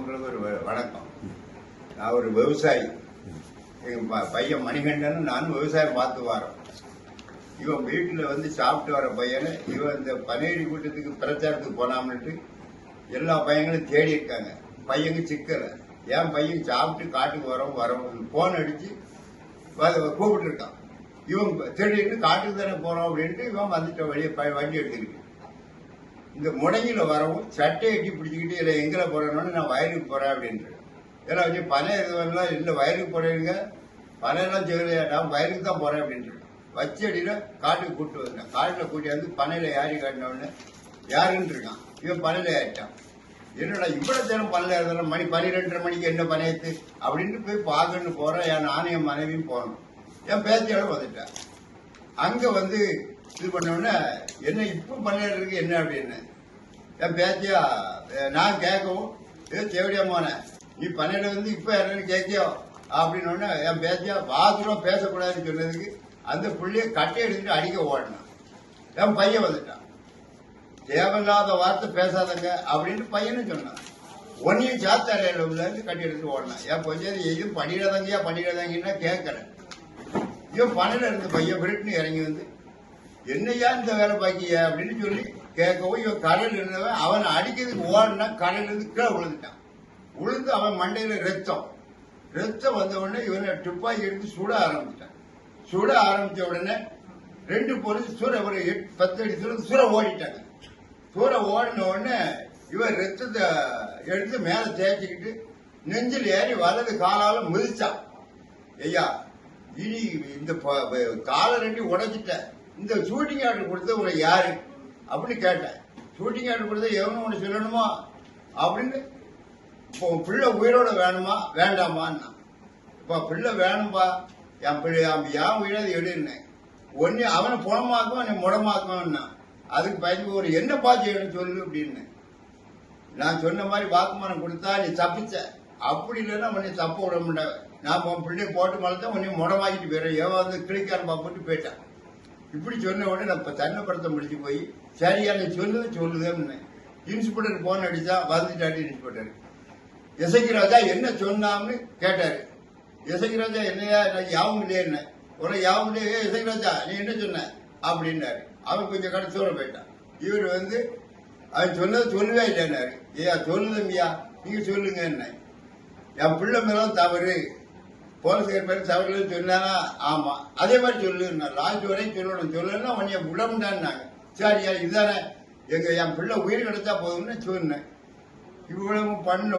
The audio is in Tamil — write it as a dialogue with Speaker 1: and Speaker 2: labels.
Speaker 1: உங்களுக்கு ஒரு வணக்கம். நான் ஒரு விவசாயி. எங்க பையன் மணிகண்டன் நானும் விவசாயம் பார்த்து வரோம். இவன் வீட்டில் வந்து சாப்பிட்டு வர பையனை இவன் இந்த பனேரி கூட்டத்துக்கு பிரச்சாரத்துக்கு போனாமன்ட்டு எல்லா பையங்களும் தேடி இருக்காங்க. பையங்க சிக்கலை என் பையன் சாப்பிட்டு காட்டுக்கு வரோம் போன் அடிச்சு கூப்பிட்டு இருக்கான். இவன் திடீர்னு காட்டுக்கு தானே போறோம் அப்படின்ட்டு இவன் வந்துட்ட வழியை வண்டி எடுத்துக்கிட்டு இந்த முடங்கில வரவும் சட்டை எட்டி பிடிச்சிக்கிட்டு இல்லை எங்கே போறேன்னு நான் வயலுக்கு போறேன் அப்படின்ட்டு ஏன்னா வச்சு பனை இதுவெல்லாம் இல்லை வயலுக்கு போறேங்க பனையெல்லாம் செய்யலையா நான் வயலுக்கு தான் போறேன் அப்படின்ட்டு வச்சு அடியில காட்டுக்கு கூப்பிட்டு வந்தேன். காட்டில் கூட்டி வந்து பனையில ஏறி காட்டினவுடனே யாருன்னு இருக்கான். இவன் பனையில ஏறிட்டான். என்னடா இவ்வளவு நேரம் பனையில இருந்தாலும் மணி 12:30 மணிக்கு என்ன பனையத்து அப்படின்ட்டு போய் பார்க்கணுன்னு போறேன். நானும் என் மனைவியும் போனோம். என் பேத்தியோட வந்துட்டேன். அங்க வந்து இது பண்ணோடனே என்ன இப்ப பண்ணையில இருக்கு என்ன அப்படின்னு என் பேத்தியா நான் கேட்கவும் தேவடியா போனேன். நீ பண்ணையில வந்து இப்ப யாருன்னு கேட்கியோ அப்படின்னு என் பேத்தியா பாத்ரூம் பேசக்கூடாதுன்னு சொன்னதுக்கு அந்த புள்ளைய கட்டை எடுத்துட்டு அடிக்க ஓடினான். என் பையன் வந்துட்டான். தேவையில்லாத வார்த்தை பேசாதங்க அப்படின்னு பையனும் சொன்னான். ஒன்னையும் சாத்தாலையில உள்ளது கட்டி எடுத்துட்டு ஓடினான். என் கொஞ்சம் எதுவும் பண்ணிடாதங்கன்னா கேட்கறேன். இவன் பனையில இருந்த பையன் விரட்டுன்னு இறங்கி வந்து என்னையா இந்த வேலை பாக்கிய அப்படின்னு சொல்லி கேட்கவும் இவன் கடல் இருந்தவன் அவனை அடிக்கிறதுக்கு ஓடினா கடல் இருந்து கீழே விழுந்துட்டான். விழுந்து அவன் மண்டையில ரத்தம் வந்த உடனே இவனை துப்பாக்கி எடுத்து சுட ஆரம்பிச்சான். சுட ஆரம்பிச்ச உடனே 2 போலீஸ் சூற ஒரு 10 அடி சூற ஓடிட்டாங்க. சூற ஓடின உடனே இவன் ரத்தத்தை எடுத்து மேல தேய்ச்சிக்கிட்டு நெஞ்சில் ஏறி வலது காலால மிதிச்சான். ஐயா இனி இந்த காலை 2 உடைச்சிட்ட இந்த ஷூட்டிங் ஆர்டர் கொடுத்த ஒரு யாரு அப்படின்னு கேட்டேன். ஷூட்டிங் ஆர்டர் கொடுத்த எவனும் ஒன்று சொல்லணுமா அப்படின்னு இப்போ பிள்ளை உயிரோட வேணுமா வேண்டாமான்னா இப்போ பிள்ளை வேணும்பா என் பிள்ளை என் உயிராது எடுன்னேன். ஒன்னு அவனை புறமாக்கும் அவனை முடமாக்கும்னா அதுக்கு பயந்து ஒரு என்ன பாச்சு எடுன்னு சொல்லு அப்படின்னு நான் சொன்ன மாதிரி வாக்குமானம் கொடுத்தா நீ தப்பிச்ச அப்படி இல்லைன்னா உன்னை தப்ப விட முடியாது. நான் உன் பிள்ளைய போட்டு மலத்தான் உன்னை முடமாக்கிட்டு போயிடுறேன். ஏவா வந்து கிளிக்காரன் பாப்பிட்டு போயிட்டான். இப்படி சொன்ன உடனே நான் தன்மைப்படுத்த முடிச்சு போய் சரியா நீ சொல்லுதேன்னு இன்ஸ்பெக்டர் போன் அடிச்சா வந்துட்டாரு. இன்ஸ்பெக்டர் இசைக்கிராஜா என்ன சொன்னான்னு கேட்டாரு. இசைக்கிராஜா என்னையா யாவும் இல்லையே என்ன உடனே யாவும் இல்லையே இசைக்கிராஜா நீ என்ன சொன்ன அப்படின்னாரு. அவன் கொஞ்சம் கடைசியோட போயிட்டான். இவர் வந்து அவன் சொன்னது சொல்லவே இல்லைன்னாரு. ஐயா சொல்லுதம்பியா நீங்க சொல்லுங்க என்ன என் பிள்ளை மேலும் தவறு போலீஸ்கார பேர் தவறு சொன்னானா ஆமா அதே மாதிரி சொல்லு லாஸ்ட் வரையும் சொல்லணும் சொல்லணும்னா உன்னைய விடமுண்டான்னாங்க. சரியா இதுதானே என் பிள்ளை உயிர் கிடைச்சா போதும்னு சொன்னேன். இவ்வளவு பண்ண